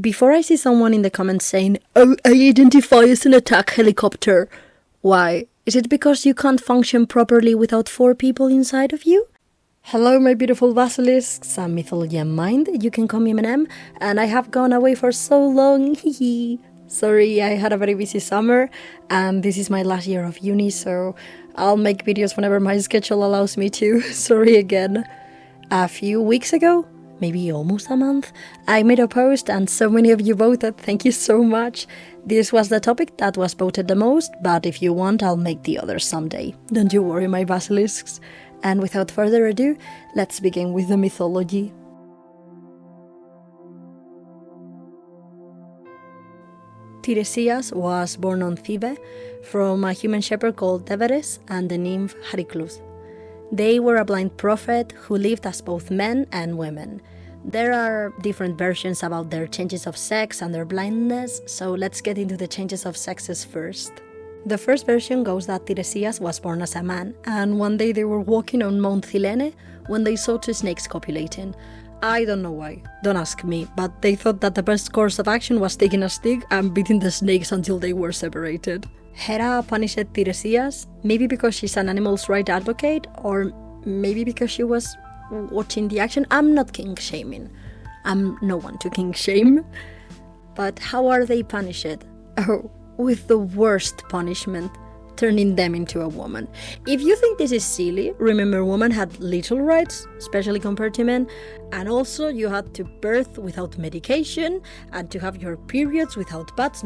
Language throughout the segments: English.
Before I see someone in the comments saying, "Oh, I identify as an attack helicopter," why? Is it because you can't function properly without 4 people inside of you? Hello, my beautiful basilisks. I'm Mythology and Mind. You can call me M&M, and I have gone away for so long. Sorry, I had a very busy summer, and this is my last year of uni, so I'll make videos whenever my schedule allows me to. Sorry again. A few weeks ago, maybe almost a month, I made a post and so many of you voted. Thank you so much. This was the topic that was voted the most, but if you want, I'll make the others someday. Don't you worry, my basilisks. And without further ado, let's begin with the mythology. Tiresias was born on Thebe from a human shepherd called Deveres and the nymph Hariclus. They were a blind prophet who lived as both men and women. There are different versions about their changes of sex and their blindness, so let's get into the changes of sexes first. The first version goes that Tiresias was born as a man, and one day they were walking on Mount Silene when they saw 2 snakes copulating. I don't know why, don't ask me, but they thought that the best course of action was taking a stick and beating the snakes until they were separated. Hera punished Tiresias, maybe because she's an animals' rights advocate, or maybe because she was watching the action. I'm not king shaming. I'm no one to king shame. But how are they punished? Oh, with the worst punishment, turning them into a woman. If you think this is silly, remember women had little rights, especially compared to men, and also you had to birth without medication and to have your periods without pads.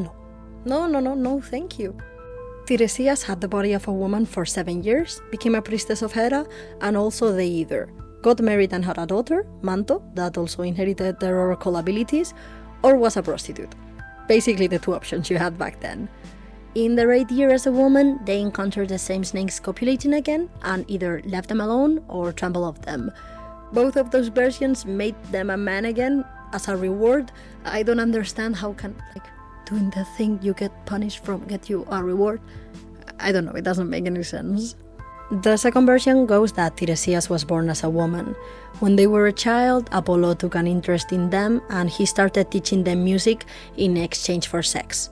No, thank you. Tiresias had the body of a woman for 7 years, became a priestess of Hera, and also they either got married and had a daughter, Manto, that also inherited their oracle abilities, or was a prostitute. Basically the 2 options you had back then. In their 8th year as a woman, they encountered the same snakes copulating again, and either left them alone or trampled off them. Both of those versions made them a man again as a reward. I don't understand how can, doing the thing you get punished from get you a reward. I don't know, it doesn't make any sense. The second version goes that Tiresias was born as a woman. When they were a child, Apollo took an interest in them and he started teaching them music in exchange for sex.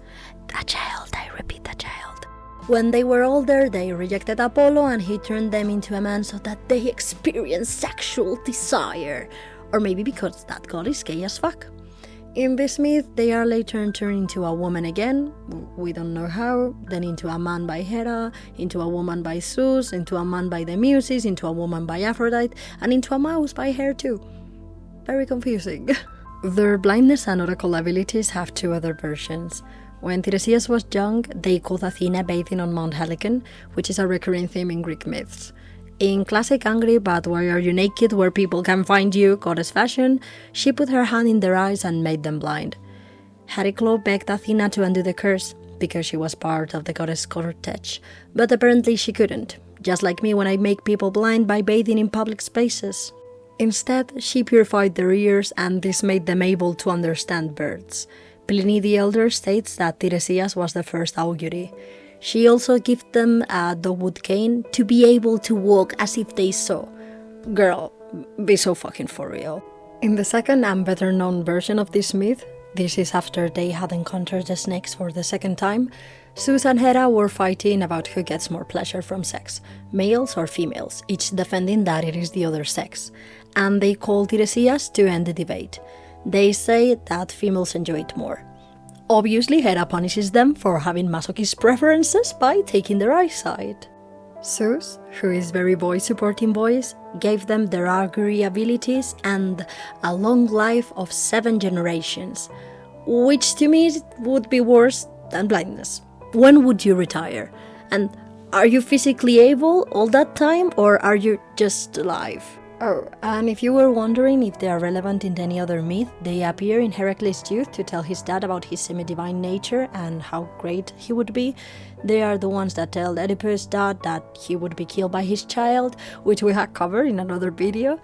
A child, I repeat, a child. When they were older, they rejected Apollo and he turned them into a man so that they experienced sexual desire. Or maybe because that god is gay as fuck. In this myth, they are later turned into a woman again, we don't know how, then into a man by Hera, into a woman by Zeus, into a man by the Muses, into a woman by Aphrodite, and into a mouse by Hera too. Very confusing. Their blindness and oracle abilities have 2 other versions. When Tiresias was young, they caught Athena bathing on Mount Helicon, which is a recurring theme in Greek myths. In classic angry but why are you naked where people can find you goddess fashion, she put her hand in their eyes and made them blind. Heracles begged Athena to undo the curse, because she was part of the goddess cortege, but apparently she couldn't, just like me when I make people blind by bathing in public spaces. Instead, she purified their ears and this made them able to understand birds. Pliny the Elder states that Tiresias was the first augury. She also gave them a dogwood cane to be able to walk as if they saw. Girl, be so fucking for real. In the second and better known version of this myth, this is after they had encountered the snakes for the second time, Zeus and Hera were fighting about who gets more pleasure from sex, males or females, each defending that it is the other sex. And they called Tiresias to end the debate. They say that females enjoy it more. Obviously, Hera punishes them for having masochist preferences by taking their eyesight. Zeus, who is very boy-supporting boys, gave them their augury abilities and a long life of 7 generations, which to me would be worse than blindness. When would you retire? And are you physically able all that time, or are you just alive? Oh, and if you were wondering if they are relevant in any other myth, they appear in Heracles' youth to tell his dad about his semi-divine nature and how great he would be. They are the ones that tell Oedipus' dad that he would be killed by his child, which we had covered in another video.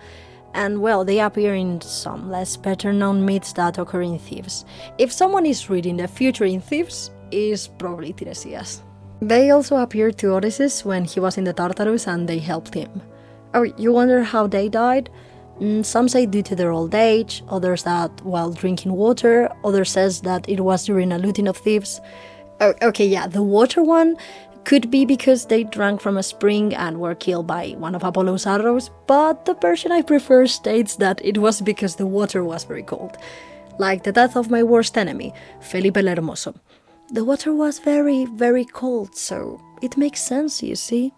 And well, they appear in some less better-known myths that occur in Thebes. If someone is reading the future in Thebes, it's probably Tiresias. They also appeared to Odysseus when he was in the Tartarus and they helped him. Oh, you wonder how they died? Some say due to their old age, others that while drinking water, others says that it was during a looting of thieves. Okay, yeah, the water one could be because they drank from a spring and were killed by one of Apollo's arrows, but the version I prefer states that it was because the water was very cold. Like the death of my worst enemy, Felipe el Hermoso. The water was very, very cold, so it makes sense, you see.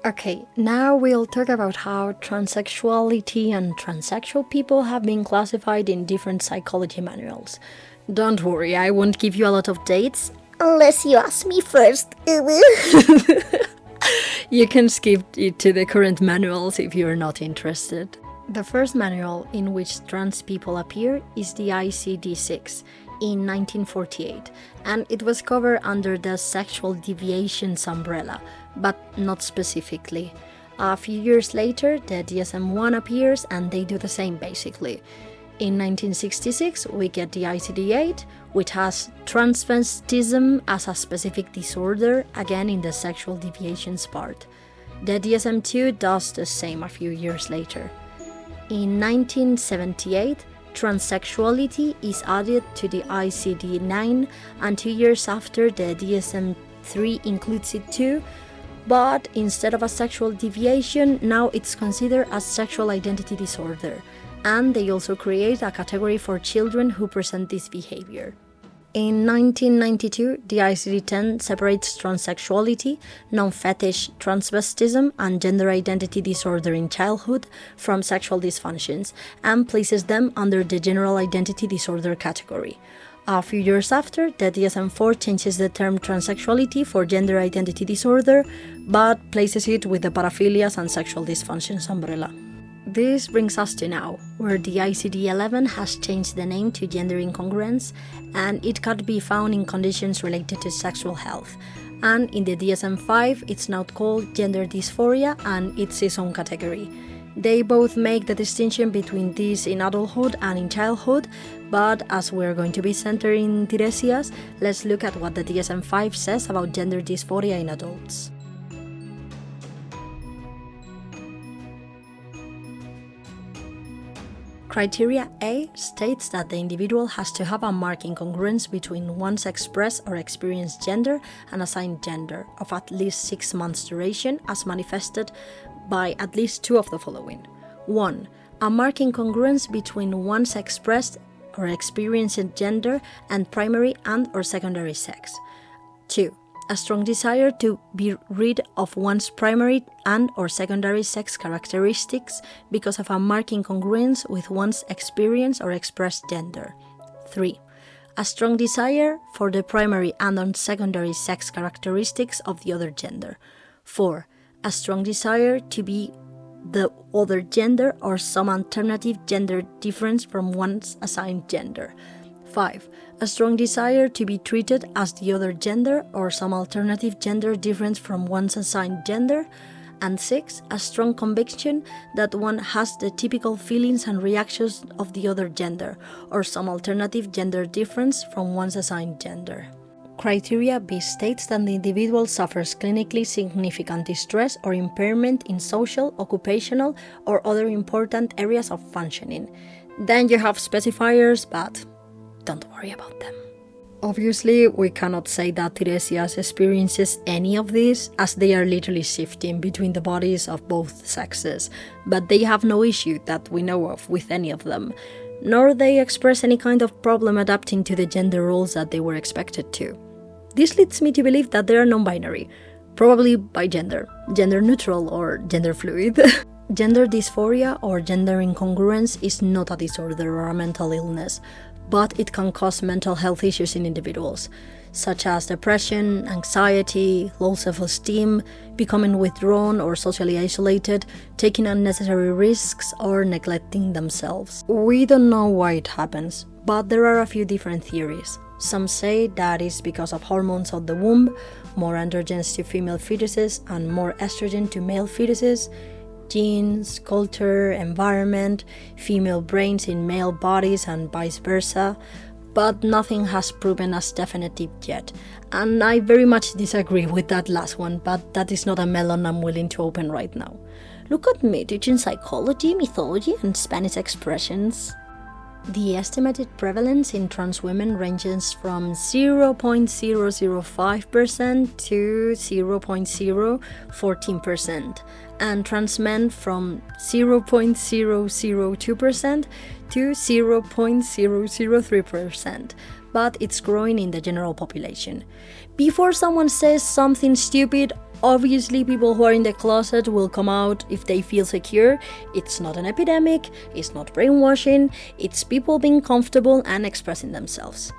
Okay, now we'll talk about how transsexuality and transsexual people have been classified in different psychology manuals. Don't worry, I won't give you a lot of dates. Unless you ask me first. You can skip it to the current manuals if you're not interested. The first manual in which trans people appear is the ICD-6 in 1948, and it was covered under the sexual deviations umbrella, but not specifically. A few years later, the DSM-1 appears and they do the same basically. In 1966, we get the ICD-8, which has transvestism as a specific disorder, again in the sexual deviations part. The DSM-2 does the same a few years later. In 1978, Transexuality is added to the ICD-9, and 2 years after, the DSM-3 includes it too, but instead of a sexual deviation, now it's considered a sexual identity disorder, and they also create a category for children who present this behavior. In 1992, the ICD-10 separates transsexuality, non-fetish transvestism, and gender identity disorder in childhood from sexual dysfunctions, and places them under the general identity disorder category. A few years after, the DSM-4 changes the term transsexuality for gender identity disorder, but places it with the paraphilias and sexual dysfunctions umbrella. This brings us to now, where the ICD-11 has changed the name to gender incongruence, and it can be found in conditions related to sexual health. And in the DSM-5, it's now called gender dysphoria, and it's its own category. They both make the distinction between this in adulthood and in childhood, but as we're going to be centered in Tiresias, let's look at what the DSM-5 says about gender dysphoria in adults. Criteria A states that the individual has to have a marked incongruence between one's expressed or experienced gender and assigned gender of at least 6 months duration as manifested by at least two of the following. 1. A marked incongruence between one's expressed or experienced gender and primary and or secondary sex. 2. A strong desire to be rid of one's primary and or secondary sex characteristics because of a marked incongruence with one's experienced or expressed gender. 3. A strong desire for the primary and or secondary sex characteristics of the other gender. 4. A strong desire to be the other gender or some alternative gender difference from one's assigned gender. 5. A strong desire to be treated as the other gender or some alternative gender difference from one's assigned gender. And 6. A strong conviction that one has the typical feelings and reactions of the other gender or some alternative gender difference from one's assigned gender. Criteria B states that the individual suffers clinically significant distress or impairment in social, occupational, or other important areas of functioning. Then you have specifiers, but don't worry about them. Obviously, we cannot say that Tiresias experiences any of this, as they are literally shifting between the bodies of both sexes, but they have no issue that we know of with any of them, nor they express any kind of problem adapting to the gender roles that they were expected to. This leads me to believe that they are non-binary, probably by gender neutral or gender fluid. Gender dysphoria or gender incongruence is not a disorder or a mental illness, but it can cause mental health issues in individuals, such as depression, anxiety, low self-esteem, becoming withdrawn or socially isolated, taking unnecessary risks, or neglecting themselves. We don't know why it happens, but there are a few different theories. Some say that it's because of hormones of the womb, more androgens to female fetuses and more estrogen to male fetuses, genes, culture, environment, female brains in male bodies and vice versa. but nothing has proven as definitive yet. And I very much disagree with that last one, but that is not a melon I'm willing to open right now. Look at me teaching psychology, mythology, and Spanish expressions. The estimated prevalence in trans women ranges from 0.005% to 0.014%, and trans men from 0.002% to 0.003%, but it's growing in the general population. Before someone says something stupid, obviously people who are in the closet will come out if they feel secure. It's not an epidemic, it's not brainwashing, it's people being comfortable and expressing themselves.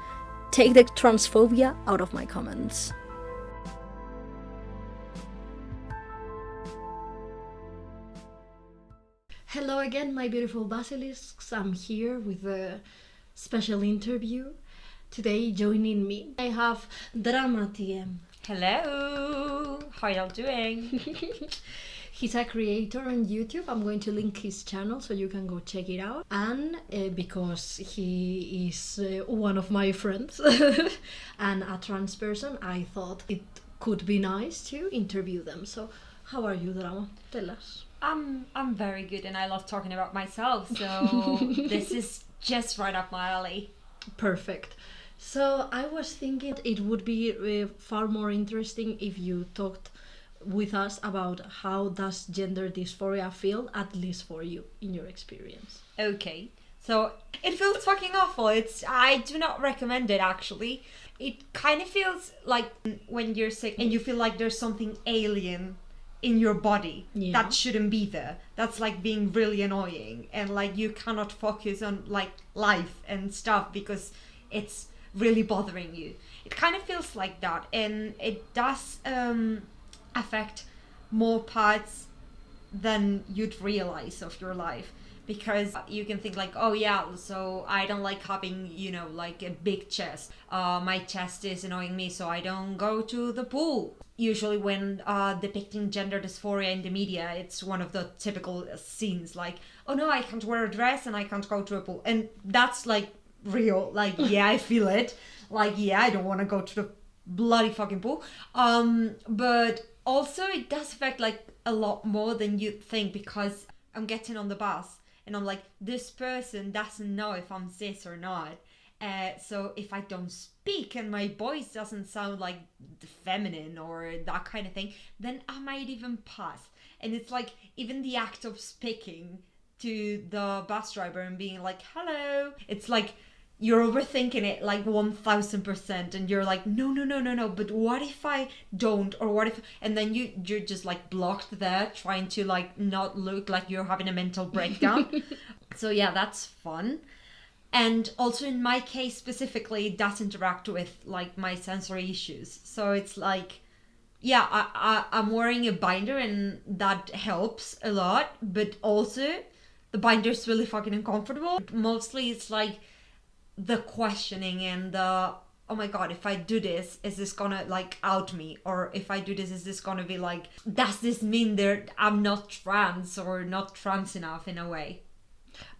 Take the transphobia out of my comments. Hello again, my beautiful basilisks. I'm here with a special interview. Today, joining me, I have Drama TM. Hello, how y'all doing? He's a creator on YouTube. I'm going to link his channel so you can go check it out. And because he is one of my friends and a trans person, I thought it could be nice to interview them. So, how are you, Drama? Tell us. I'm very good, and I love talking about myself, so this is just right up my alley. Perfect. So I was thinking it would be far more interesting if you talked with us about how does gender dysphoria feel, at least for you, in your experience. Okay, so it feels fucking awful. I do not recommend it, actually. It kind of feels like when you're sick and you feel like there's something alien in your body that shouldn't be there. That's like being really annoying, and like you cannot focus on like life and stuff because it's really bothering you. It kind of feels like that, and it does affect more parts than you'd realize of your life, because you can think like, oh yeah, so I don't like having, like a big chest. My chest is annoying me, so I don't go to the pool. Usually when depicting gender dysphoria in the media, it's one of the typical scenes like, oh no, I can't wear a dress and I can't go to a pool. And that's like real, like, yeah, I feel it. Like, yeah, I don't want to go to the bloody fucking pool. But also it does affect like a lot more than you'd think, because I'm getting on the bus and I'm like, this person doesn't know if I'm cis or not. So if I don't speak and my voice doesn't sound like feminine or that kind of thing, then I might even pass. And it's like, even the act of speaking to the bus driver and being like, hello, it's like you're overthinking it like 1000%, and you're like, no, but what if I don't, or what if, and then you're just like blocked there trying to like not look like you're having a mental breakdown. So yeah, that's fun. And also in my case specifically, it does interact with like my sensory issues. So it's like, yeah, I'm wearing a binder and that helps a lot, but also the binder is really fucking uncomfortable. Mostly it's like the questioning and the, oh my god, if I do this, is this gonna like out me? Or if I do this, is this gonna be like, does this mean that I'm not trans or not trans enough in a way?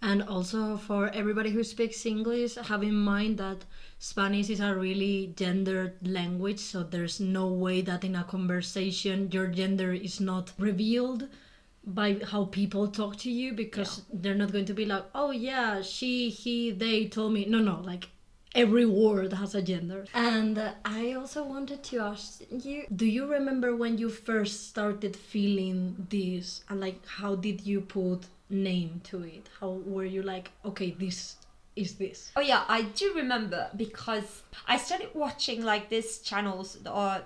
And also for everybody who speaks English, have in mind that Spanish is a really gendered language, so there's no way that in a conversation your gender is not revealed by how people talk to you, because they're not going to be like, oh yeah, she, he, they told me. No, like every word has a gender. And I also wanted to ask you, do you remember when you first started feeling this, and like how did you put name to it? How were you like, okay, this is this? Oh yeah, I do remember, because I started watching like these channels,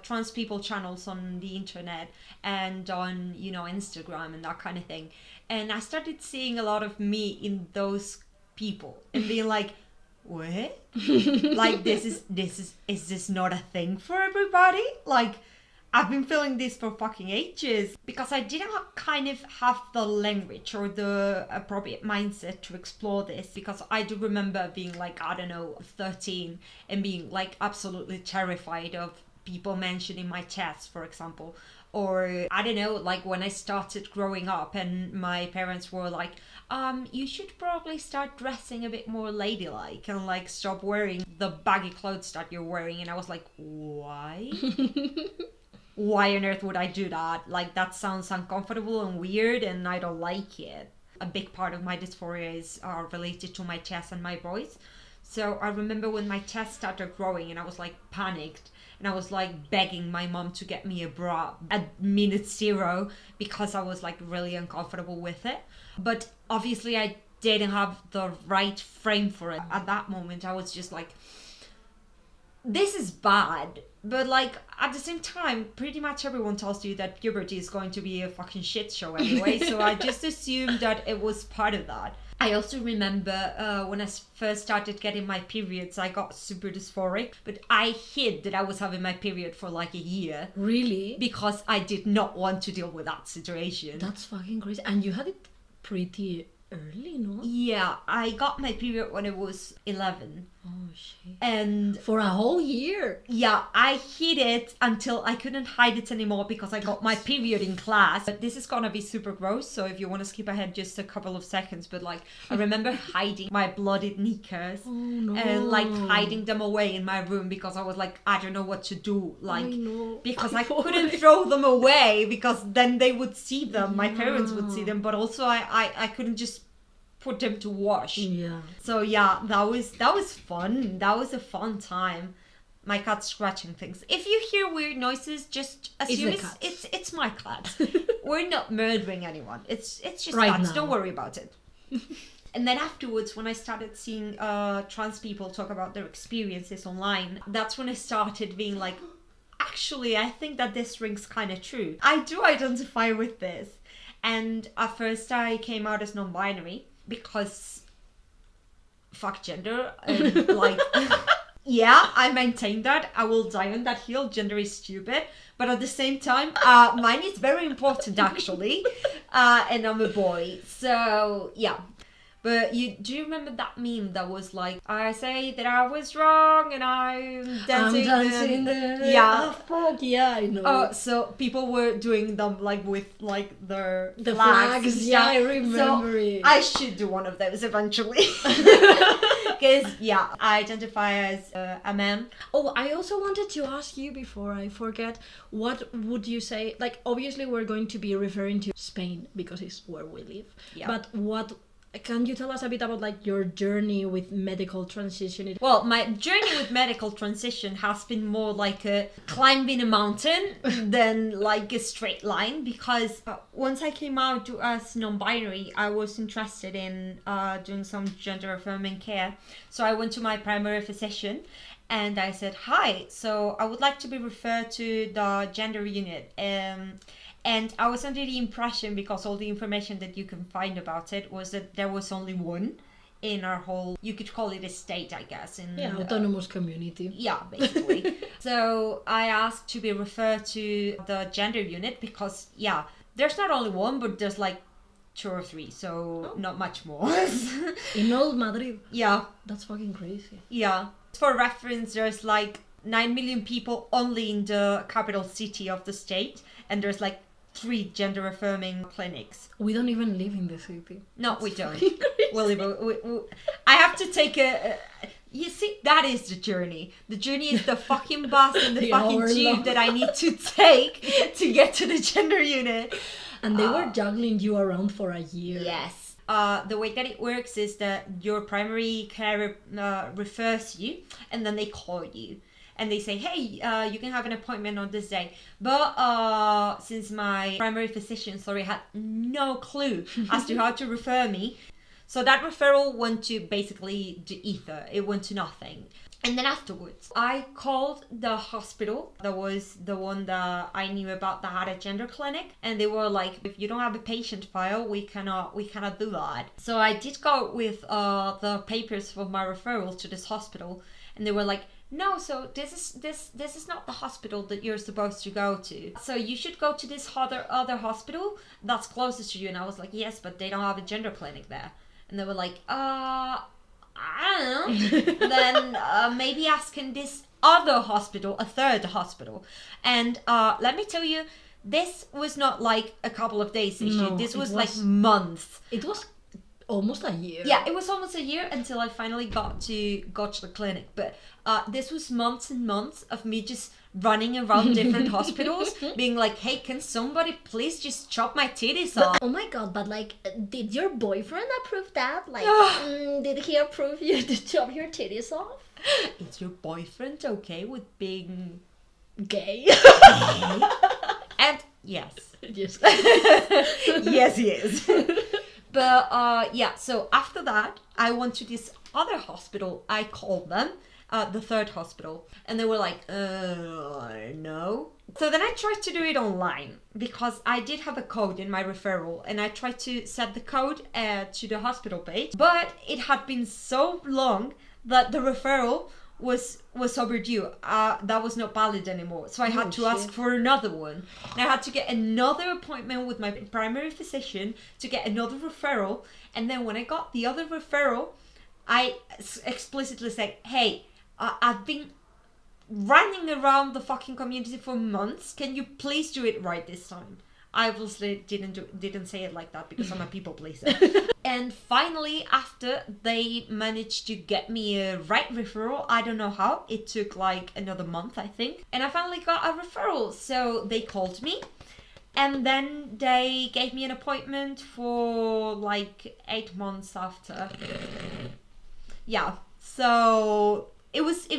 trans people channels on the internet and on, Instagram and that kind of thing. And I started seeing a lot of me in those people and being like, what? Like, is this not a thing for everybody? Like, I've been feeling this for fucking ages, because I didn't kind of have the language or the appropriate mindset to explore this, because I do remember being like, I don't know, 13 and being like absolutely terrified of people mentioning my chest, for example, Or I don't know, like when I started growing up and my parents were like, you should probably start dressing a bit more ladylike and like stop wearing the baggy clothes that you're wearing. And I was like, why? Why on earth would I do that? Like, that sounds uncomfortable and weird and I don't like it. A big part of my dysphoria is related to my chest and my voice. So I remember when my chest started growing and I was like panicked. And I was like begging my mom to get me a bra at minute 0 because I was like really uncomfortable with it. But obviously I didn't have the right frame for it. At that moment I was just like, this is bad. But like at the same time, pretty much everyone tells you that puberty is going to be a fucking shit show anyway. So I just assumed that it was part of that. I also remember when I first started getting my periods, I got super dysphoric, but I hid that I was having my period for like a year. Really? Because I did not want to deal with that situation. That's fucking crazy. And you had it pretty early, no? Yeah, I got my period when I was 11. Oh, shit. And for a whole year? Yeah, I hid it until I couldn't hide it anymore because I got my period in class. But this is gonna be super gross, so if you want to skip ahead just a couple of seconds. But like, I remember hiding my blooded knickers and like hiding them away in my room because I was like, I don't know what to do. Like, because I couldn't throw them away because then they would see them. My parents would see them, but also I couldn't just put them to wash. Yeah. So yeah, that was fun. That was a fun time. My cat's scratching things. If you hear weird noises, just assume it's my cat. We're not murdering anyone. It's just right cats. Now. Don't worry about it. And then afterwards, when I started seeing trans people talk about their experiences online, that's when I started being like, actually, I think that this rings kind of true. I do identify with this. And at first I came out as non-binary because fuck gender. And like, yeah, I maintain that. I will die on that hill. Gender is stupid. But at the same time, mine is very important actually. And I'm a boy. So yeah. But do you remember that meme that was like, I say that I was wrong and I'm dancing. Yeah. Oh, fuck, yeah, I know. So people were doing them like with like the flags. Yeah, I remember it. I should do one of those eventually. Because, yeah, I identify as a man. Oh, I also wanted to ask you before I forget, what would you say? Like, obviously we're going to be referring to Spain because it's where we live. Yeah. But can you tell us a bit about like your journey with medical transition? Well, my journey with medical transition has been more like a climbing a mountain than like a straight line, because once I came out as non-binary, I was interested in doing some gender affirming care. So I went to my primary physician and I said, hi, so I would like to be referred to the gender unit. And I was under the impression, because all the information that you can find about it was that there was only one in our whole, you could call it a state, I guess. Autonomous community. Yeah, basically. So I asked to be referred to the gender unit because, yeah, there's not only one, but there's like 2 or 3, so not much more. In all Madrid? Yeah. That's fucking crazy. Yeah. For reference, there's like 9 million people only in the capital city of the state, and there's like 3 gender affirming clinics. We don't even live in the city. No, we don't. I have to take you see, that is the journey. The journey is the fucking bus and the fucking tube that I need to take to get to the gender unit. And they were juggling you around for a year. Yes. The way that it works is that your primary care refers you, and then they call you. And they say, hey, you can have an appointment on this day. But since my primary physician, had no clue as to how to refer me, so that referral went to basically the ether. It went to nothing. And then afterwards, I called the hospital. That was the one that I knew about that had a gender clinic. And they were like, if you don't have a patient file, we cannot do that. So I did go with the papers for my referral to this hospital. And they were like, no, so this is not the hospital that you're supposed to go to. So you should go to this other hospital that's closest to you. And I was like, yes, but they don't have a gender clinic there. And they were like, I don't know. Then maybe ask in this other hospital, a third hospital. And let me tell you, this was not like a couple of days issue. No, This it was was- like months. It was almost a year. Yeah, it was almost a year until I finally got to the clinic. But this was months and months of me just running around different hospitals, being like, "Hey, can somebody please just chop my titties off?" Oh my god, but like, did your boyfriend approve that? Like, did he approve you to chop your titties off? Is your boyfriend okay with being Gay? And yes. Yes. Yes, he is. But yeah, so after that, I went to this other hospital. I called them, the third hospital, and they were like, no. So then I tried to do it online because I did have a code in my referral, and I tried to set the code to the hospital page, but it had been so long that the referral was overdue. That was not valid anymore. So I had to ask for another one. And I had to get another appointment with my primary physician to get another referral. And then when I got the other referral, I explicitly said, "Hey, I've been running around the fucking community for months. Can you please do it right this time?" I obviously didn't say it like that because I'm a people pleaser. And finally, after they managed to get me a right referral, I don't know how, it took like another month, I think. And I finally got a referral. So they called me, and then they gave me an appointment for like 8 months after. Yeah, so it wasn't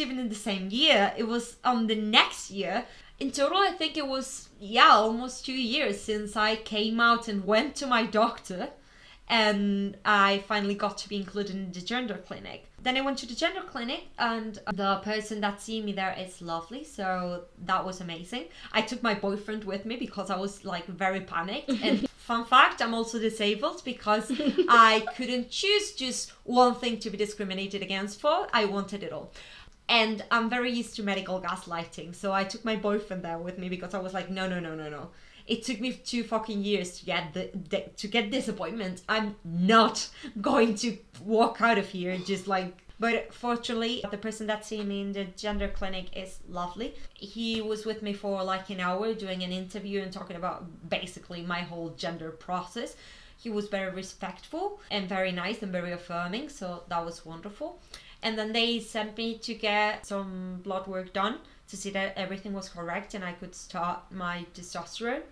even in the same year. It was on the next year. In total, I think it was, almost 2 years since I came out and went to my doctor, and I finally got to be included in the gender clinic. Then I went to the gender clinic, and the person that see me there is lovely, so that was amazing. I took my boyfriend with me because I was like very panicked. And fun fact, I'm also disabled because I couldn't choose just one thing to be discriminated against for. I wanted it all. And I'm very used to medical gaslighting, so I took my boyfriend there with me because I was like, no. It took me 2 fucking years to get this appointment. I'm not going to walk out of here just like... But fortunately, the person that's seeing me in the gender clinic is lovely. He was with me for like an hour doing an interview and talking about basically my whole gender process. He was very respectful and very nice and very affirming, so that was wonderful. And then they sent me to get some blood work done to see that everything was correct and I could start my testosterone.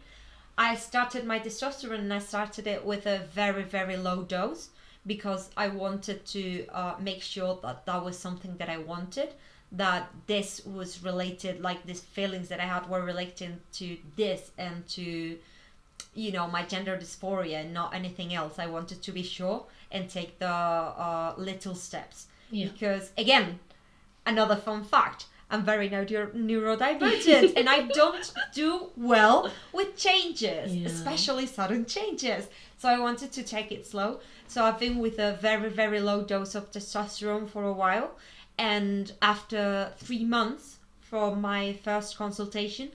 I started my testosterone and I started it with a very, very low dose because I wanted to make sure that that was something that I wanted, that this was related, like these feelings that I had were related to this and to, my gender dysphoria and not anything else. I wanted to be sure and take the little steps. Yeah. Because, again, another fun fact, I'm very neurodivergent and I don't do well with changes, especially sudden changes. So I wanted to take it slow. So I've been with a very, very low dose of testosterone for a while. And after 3 months from my first consultation,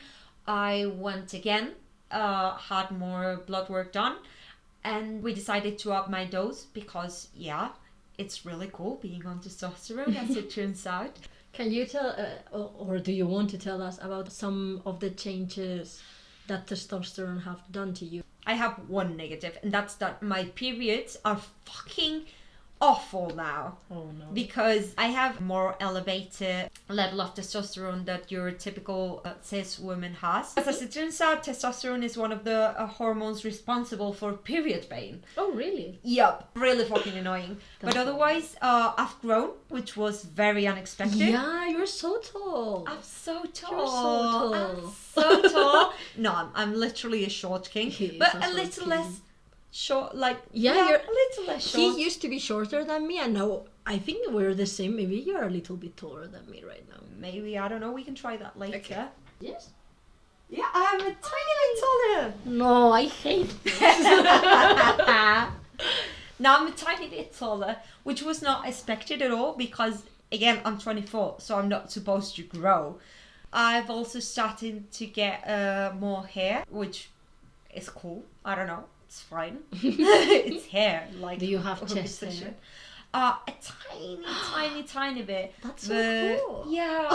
I went again, had more blood work done, and we decided to up my dose because, it's really cool being on testosterone, as it turns out. Can you tell, or do you want to tell us about some of the changes that testosterone have done to you? I have one negative, and that's that my periods are fucking awful now. Oh no. Because I have more elevated level of testosterone that your typical cis woman has. As it turns out, testosterone is one of the hormones responsible for period pain. Oh really? Yep, really fucking annoying. But otherwise, I've grown, which was very unexpected. Yeah, you're so tall. I'm so tall. You're so tall. I'm so tall. No, I'm literally a short king, but a little less short, like you're a little less short. He used to be shorter than me, and now I think we're the same. Maybe you're a little bit taller than me right now. Maybe, I don't know. We can try that later. Okay. Yes. Yeah, I'm a tiny bit taller. No, I hate this. Now I'm a tiny bit taller, which was not expected at all because, again, I'm 24, so I'm not supposed to grow. I've also started to get more hair, which is cool. I don't know. It's fine. It's hair. Like, do you have chest hair? A tiny bit. That's so cool. Yeah.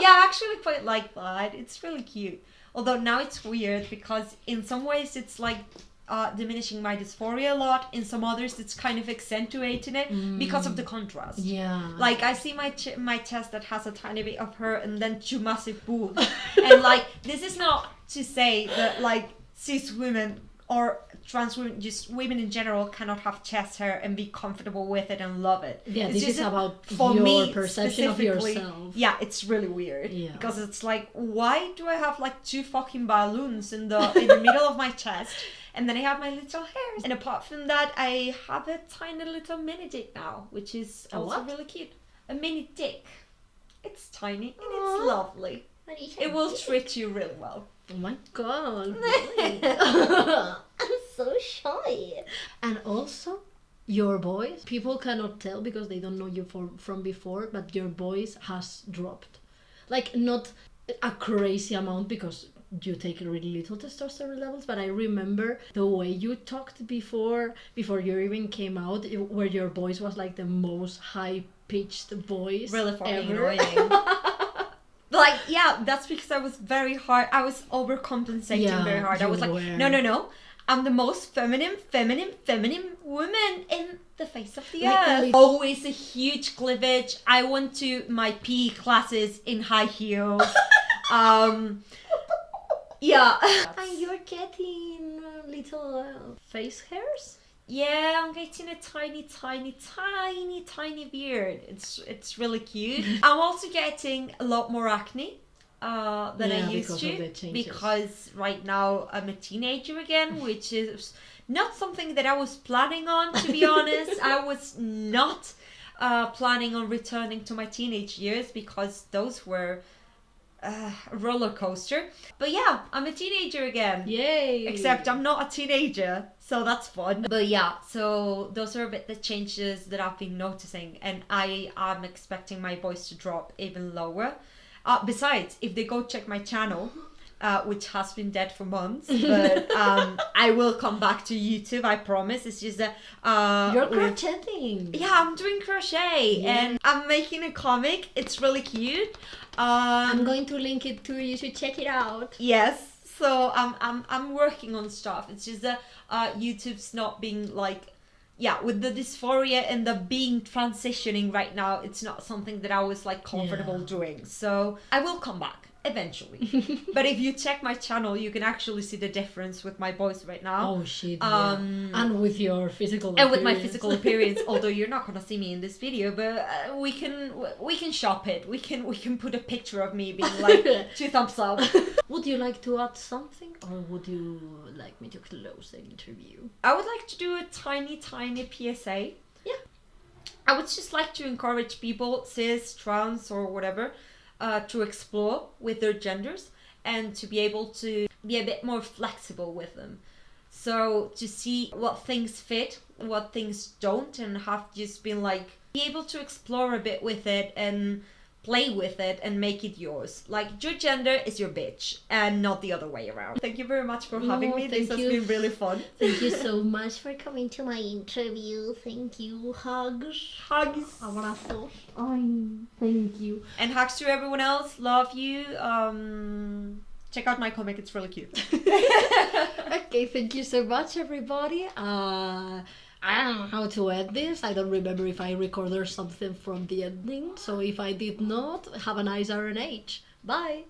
Yeah, I actually quite like that. It's really cute. Although now it's weird because in some ways it's like diminishing my dysphoria a lot. In some others it's kind of accentuating it because of the contrast. Yeah. Like I see my chest that has a tiny bit of hair and then two massive boobs. And like this is not to say that like cis women or trans women, just women in general, cannot have chest hair and be comfortable with it and love it. Yeah, it's this just is about for your me, perception of specifically, yourself. Yeah, it's really weird. Yeah. Because it's like, why do I have like two fucking balloons in the middle of my chest? And then I have my little hairs. And apart from that, I have a tiny little mini dick now, which is also really cute. A mini dick. It's tiny and it's lovely. It will treat you really well. Oh my god. I'm so shy. And also, your voice, people cannot tell because they don't know you from before, but your voice has dropped. Like, not a crazy amount because you take really little testosterone levels, but I remember the way you talked before you even came out, where your voice was like the most high-pitched voice really fucking ever. annoying. Like, yeah, that's because I was very hard. I was overcompensating very hard. I was like, no. I'm the most feminine woman in the face of the earth. Always a huge cleavage. I went to my PE classes in high heels. Yeah. And you're getting little face hairs? Yeah, I'm getting a tiny beard. It's really cute. I'm also getting a lot more acne than I used to, because right now I'm a teenager again, which is not something that I was planning on, to be honest. I was not planning on returning to my teenage years because those were a roller coaster. But yeah, I'm a teenager again. Yay! Except I'm not a teenager, so that's fun. But yeah, so those are a bit the changes that I've been noticing, and I am expecting my voice to drop even lower. Besides, if they go check my channel, which has been dead for months, but I will come back to YouTube, I promise. It's just that you're crocheting. Yeah, I'm doing crochet, and I'm making a comic. It's really cute. I'm going to link it to you to check it out. Yes, so I'm working on stuff. It's just that YouTube's not being like, yeah, with the dysphoria and the being transitioning right now, it's not something that I was like comfortable doing. So I will come back eventually. But if you check my channel, you can actually see the difference with my voice right now. Oh shit, and with your physical appearance. And with my physical appearance, although you're not gonna see me in this video, but we can shop it. We can put a picture of me being like 2 thumbs up. Would you like to add something, or would you like me to close the interview? I would like to do a tiny PSA. Yeah. I would just like to encourage people, cis, trans, or whatever, to explore with their genders and to be able to be a bit more flexible with them. So to see what things fit, what things don't, and have just been like, be able to explore a bit with it and play with it and make it yours. Like, your gender is your bitch and not the other way around. Thank you very much for having me. This has been really fun. Thank you so much for coming to my interview. Thank you. Hugs. Abrazos. Thank you. And hugs to everyone else. Love you. Check out my comic. It's really cute. Okay, thank you so much, everybody. I don't know how to end this. I don't remember if I recorded something from the ending. So if I did not, have a nice RNH. Bye!